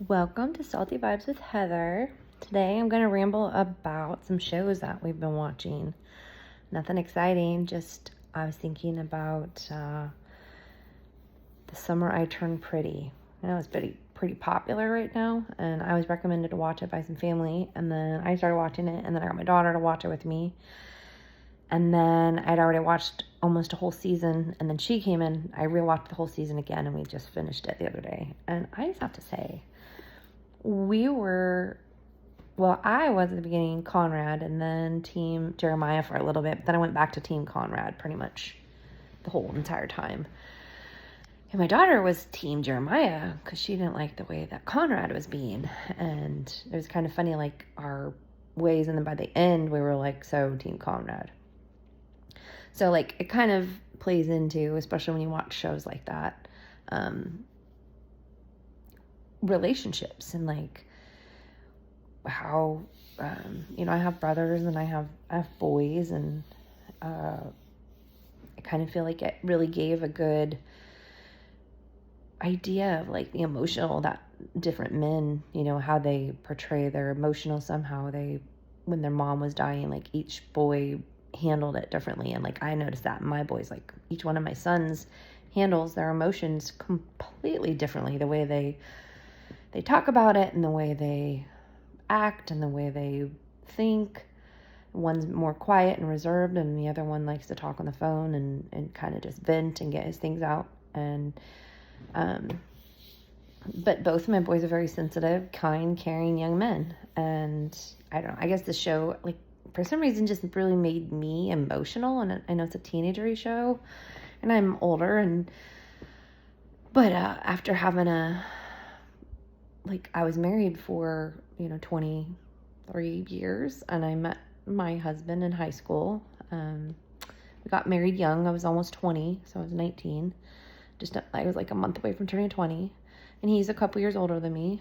Welcome to Salty Vibes with Heather. Today I'm going to ramble about some shows that we've been watching. Nothing exciting, just I was thinking about The Summer I Turned Pretty. I know it's pretty popular right now, and I was recommended to watch it by some family, and then I started watching it, and then I got my daughter to watch it with me. And then I'd already watched almost a whole season, and then she came in. I rewatched the whole season again, and we just finished it the other day. And I just have to say, I was at the beginning Conrad and then Team Jeremiah for a little bit, but then I went back to Team Conrad pretty much the whole entire time. And my daughter was Team Jeremiah because she didn't like the way that Conrad was being. And it was kind of funny, like our ways, and then by the end we were like, so Team Conrad. So like it kind of plays into, especially when you watch shows like that, relationships and like how I have brothers and I have boys, and I kind of feel like it really gave a good idea of like the emotional that different men, how they portray their emotional. Somehow when their mom was dying, like each boy handled it differently, and like I noticed that in my boys, like each one of my sons handles their emotions completely differently, the way they talk about it and the way they act and the way they think. One's more quiet and reserved, and the other one likes to talk on the phone and kind of just vent and get his things out. And but both of my boys are very sensitive, kind, caring young men. And I don't know, I guess the show, like, for some reason just really made me emotional. And I know it's a teenagery show and I'm older, but after having I was married for 23 years, and I met my husband in high school. We got married young. I was almost 20, so I was 19. I was like a month away from turning 20, and he's a couple years older than me.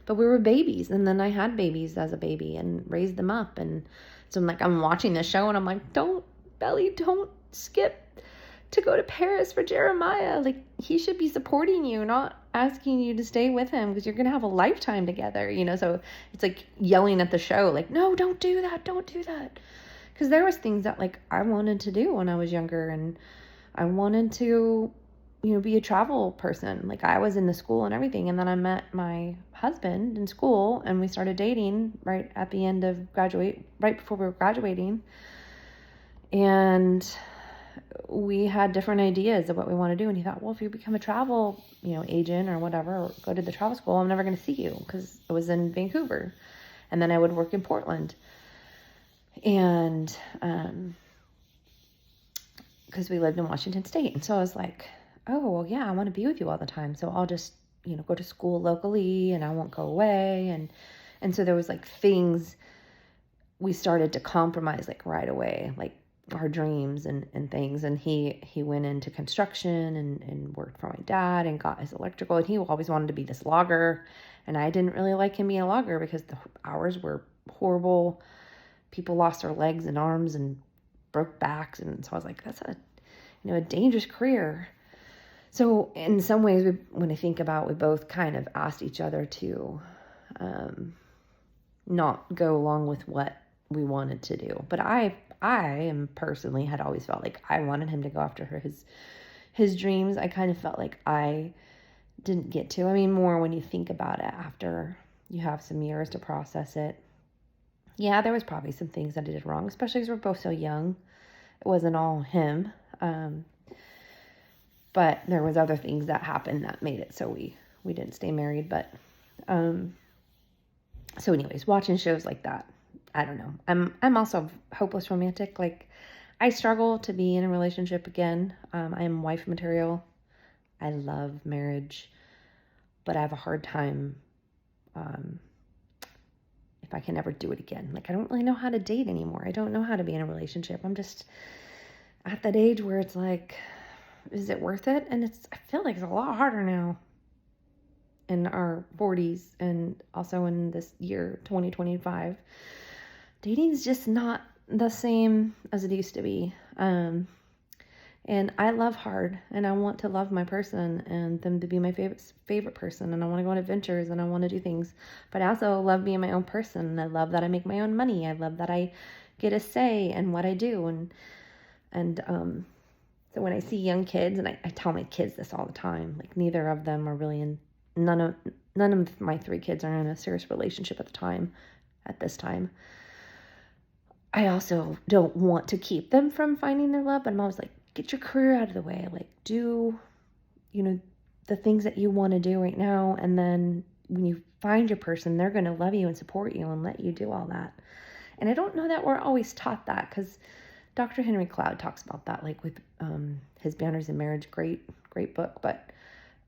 But we were babies, and then I had babies as a baby and raised them up. And so I'm watching this show and I'm like, don't skip to go to Paris for Jeremiah. Like, he should be supporting you, not asking you to stay with him, because you're going to have a lifetime together, so it's like yelling at the show, like, no, don't do that. Because there was things that like I wanted to do when I was younger, and I wanted to, be a travel person. Like, I was in the school and everything. And then I met my husband in school, and we started dating right at the end of right before we were graduating. And we had different ideas of what we want to do. And he thought, well, if you become a travel, agent or whatever, or go to the travel school, I'm never going to see you, because it was in Vancouver. And then I would work in Portland. And, because we lived in Washington State. And so I was like, oh, well, yeah, I want to be with you all the time. So I'll just, go to school locally, and I won't go away. And so there was like things we started to compromise like right away, like our dreams and things. And he went into construction and worked for my dad and got his electrical, and he always wanted to be this logger. And I didn't really like him being a logger because the hours were horrible. People lost their legs and arms and broke backs. And so I was like, that's a dangerous career. So in some ways, when I think about, we both kind of asked each other to not go along with what we wanted to do. But I am personally had always felt like I wanted him to go after his dreams. I kind of felt like I didn't get to. I mean, more when you think about it after you have some years to process it. Yeah, there was probably some things that I did wrong, especially because we're both so young. It wasn't all him. But there was other things that happened that made it so we didn't stay married. But so anyways, watching shows like that, I don't know. I'm also hopeless romantic. Like, I struggle to be in a relationship again. I am wife material. I love marriage, but I have a hard time if I can ever do it again. Like, I don't really know how to date anymore. I don't know how to be in a relationship. I'm just at that age where it's like, is it worth it? And I feel like it's a lot harder now in our 40s, and also in this year 2025. Dating is just not the same as it used to be. And I love hard, and I want to love my person and them to be my favorite person, and I want to go on adventures and I want to do things. But I also love being my own person, and I love that I make my own money. I love that I get a say in what I do. And so when I see young kids, and I tell my kids this all the time, like neither of them are really in none of my 3 kids are in a serious relationship at this time. I also don't want to keep them from finding their love, but I'm always like, get your career out of the way. Like, do, the things that you want to do right now. And then when you find your person, they're going to love you and support you and let you do all that. And I don't know that we're always taught that, because Dr. Henry Cloud talks about that, like with his Boundaries in Marriage, great book. But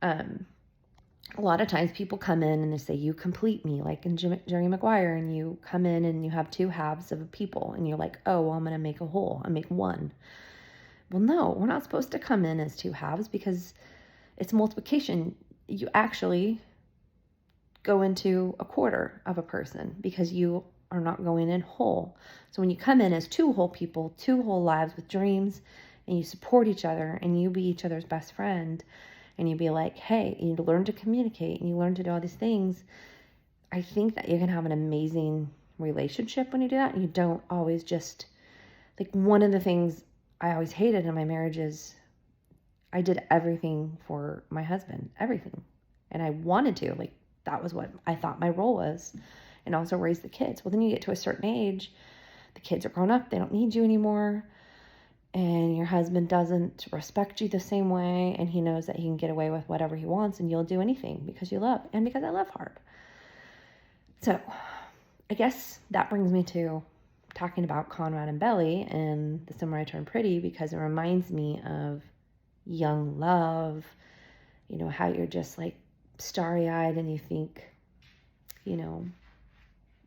a lot of times people come in and they say, you complete me, like in Jerry Maguire, and you come in and you have 2 halves of a people, and you're like, oh, well, I'm going to make a whole. I make one. Well, no, we're not supposed to come in as 2 halves, because it's multiplication. You actually go into a quarter of a person because you are not going in whole. So when you come in as 2 whole people, 2 whole lives with dreams, and you support each other and you be each other's best friend, and you be like, hey, you learn to communicate and you learn to do all these things, I think that you can have an amazing relationship when you do that. And you don't always just, like, one of the things I always hated in my marriage is I did everything for my husband, everything. And I wanted to, like, that was what I thought my role was, and also raise the kids. Well, then you get to a certain age, the kids are grown up, they don't need you anymore, and your husband doesn't respect you the same way, and he knows that he can get away with whatever he wants, and you'll do anything because you love, and because I love hard. So I guess that brings me to talking about Conrad and Belly and The Summer I Turned Pretty, because it reminds me of young love, how you're just like starry-eyed and you think,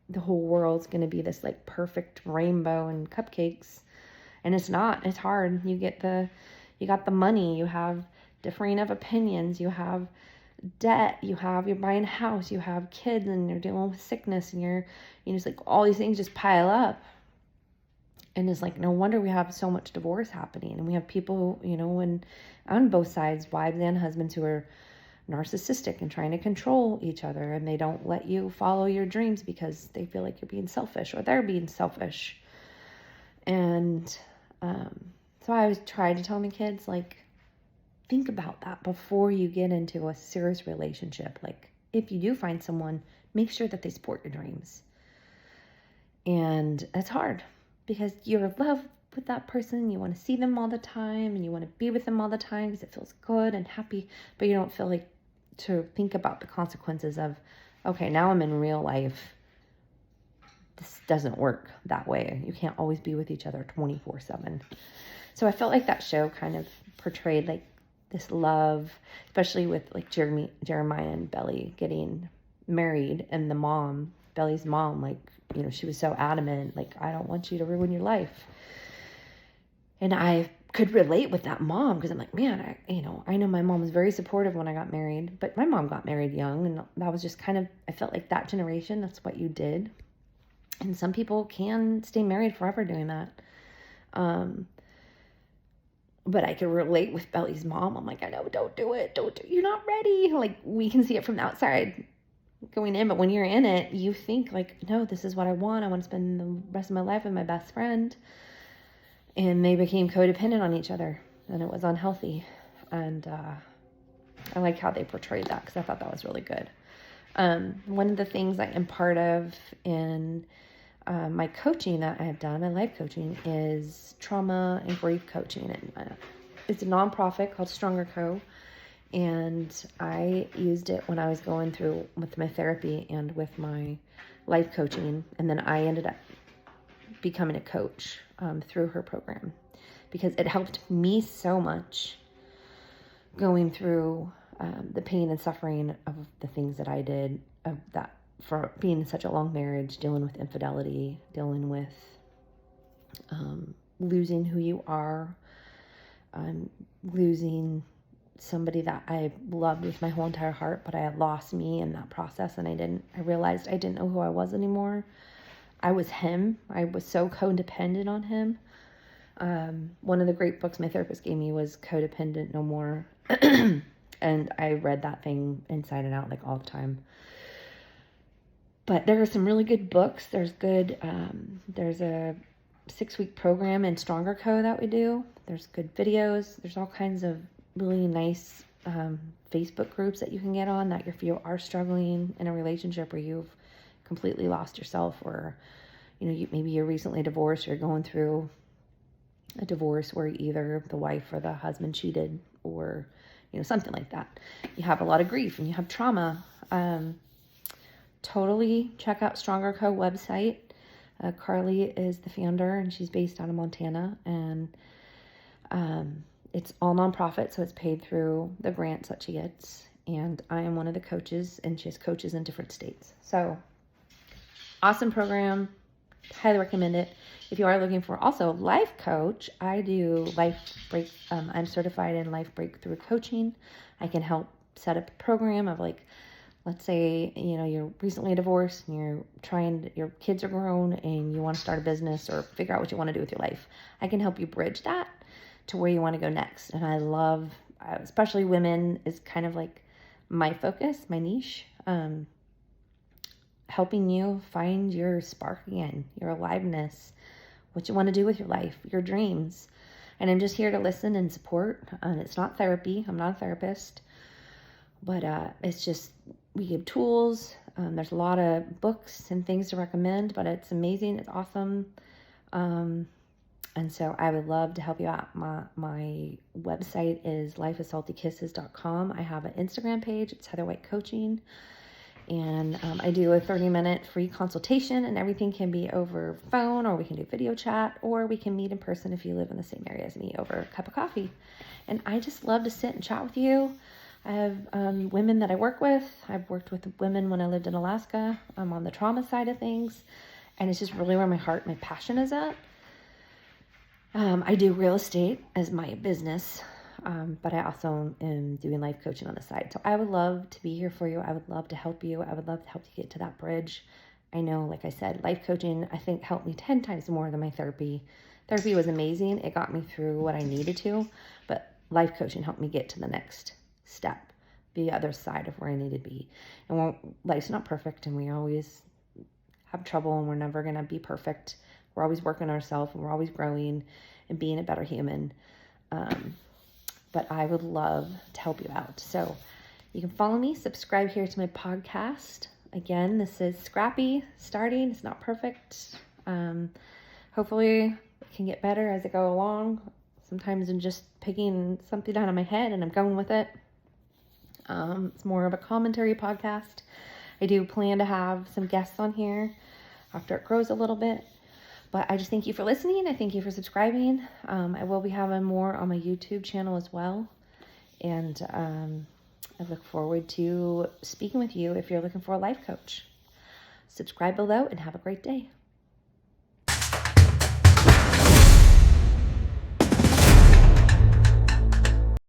the whole world's going to be this like perfect rainbow and cupcakes. And it's not. It's hard. You got the money, you have differing of opinions, you have debt, you're buying a house, you have kids, and you're dealing with sickness, and you're, it's like all these things just pile up. And it's like, no wonder we have so much divorce happening. And we have people, and on both sides, wives and husbands, who are narcissistic and trying to control each other, and they don't let you follow your dreams because they feel like you're being selfish or they're being selfish. And so I always try to tell my kids, like, think about that before you get into a serious relationship. Like, if you do find someone, make sure that they support your dreams. And it's hard because you're in love with that person. You want to see them all the time and you want to be with them all the time because it feels good and happy, but you don't feel like to think about the consequences of, okay, now I'm in real life. This doesn't work that way. You can't always be with each other 24/7. So I felt like that show kind of portrayed like this love, especially with like Jeremiah and Belly getting married, and the mom, Belly's mom, like, she was so adamant, like, I don't want you to ruin your life. And I could relate with that mom because I'm like, man, I know my mom was very supportive when I got married, but my mom got married young, and that was just kind of, I felt like that generation, that's what you did. And some people can stay married forever doing that. But I could relate with Belly's mom. I'm like, I know, don't do it. You're not ready. Like, we can see it from the outside going in, but when you're in it, you think like, no, this is what I want. I want to spend the rest of my life with my best friend. And they became codependent on each other, and it was unhealthy. And I like how they portrayed that because I thought that was really good. One of the things I am part of in my coaching that I have done, my life coaching, is trauma and grief coaching. And it's a nonprofit called Stronger Co. And I used it when I was going through with my therapy and with my life coaching. And then I ended up becoming a coach through her program because it helped me so much going through the pain and suffering of the things that I did, of that, for being in such a long marriage, dealing with infidelity, dealing with losing who you are, losing somebody that I loved with my whole entire heart, but I had lost me in that process, and I realized I didn't know who I was anymore. I was him. I was so codependent on him. One of the great books my therapist gave me was Codependent No More. And I read that thing inside and out like all the time. But there are some really good books. There's a 6-week program in Stronger Co that we do. There's good videos. There's all kinds of really nice Facebook groups that you can get on that if you are struggling in a relationship where you've completely lost yourself, or maybe you're recently divorced, or you're going through a divorce where either the wife or the husband cheated, or something like that. You have a lot of grief and you have trauma. Totally check out Stronger Co website. Carly is the founder, and she's based out of Montana, and it's all nonprofit, so it's paid through the grants that she gets, and I am one of the coaches, and she has coaches in different states. So awesome program, highly recommend it. If you are looking for also life coach, I do I'm certified in life breakthrough coaching. I can help set up a program of, like, let's say, you're recently divorced and your kids are grown and you want to start a business or figure out what you want to do with your life. I can help you bridge that to where you want to go next. And I love, especially women is kind of like my focus, my niche, helping you find your spark again, your aliveness, what you want to do with your life, your dreams. And I'm just here to listen and support. And it's not therapy. I'm not a therapist. But it's just, we give tools. There's a lot of books and things to recommend, but it's amazing. It's awesome. And so I would love to help you out. My website is lifeissaltykisses.com. I have an Instagram page. It's Heather White Coaching. And I do a 30-minute free consultation, and everything can be over phone, or we can do video chat, or we can meet in person if you live in the same area as me over a cup of coffee. And I just love to sit and chat with you. I have women that I work with. I've worked with women when I lived in Alaska. I'm on the trauma side of things, and it's just really where my heart, my passion is at. I do real estate as my business, but I also am doing life coaching on the side. So I would love to be here for you. I would love to help you. I would love to help you get to that bridge. I know, like I said, life coaching, I think, helped me 10 times more than my therapy. Therapy was amazing. It got me through what I needed to, but life coaching helped me get to the next step, the other side of where I need to be. And life's not perfect, and we always have trouble, and we're never going to be perfect. We're always working on ourselves, and we're always growing and being a better human. But I would love to help you out. So you can follow me, subscribe here to my podcast. Again, this is scrappy starting. It's not perfect. Hopefully it can get better as I go along. Sometimes I'm just picking something out of my head and I'm going with it. It's more of a commentary podcast. I do plan to have some guests on here after it grows a little bit. But I just thank you for listening. I thank you for subscribing. I will be having more on my YouTube channel as well. And I look forward to speaking with you if you're looking for a life coach. Subscribe below and have a great day.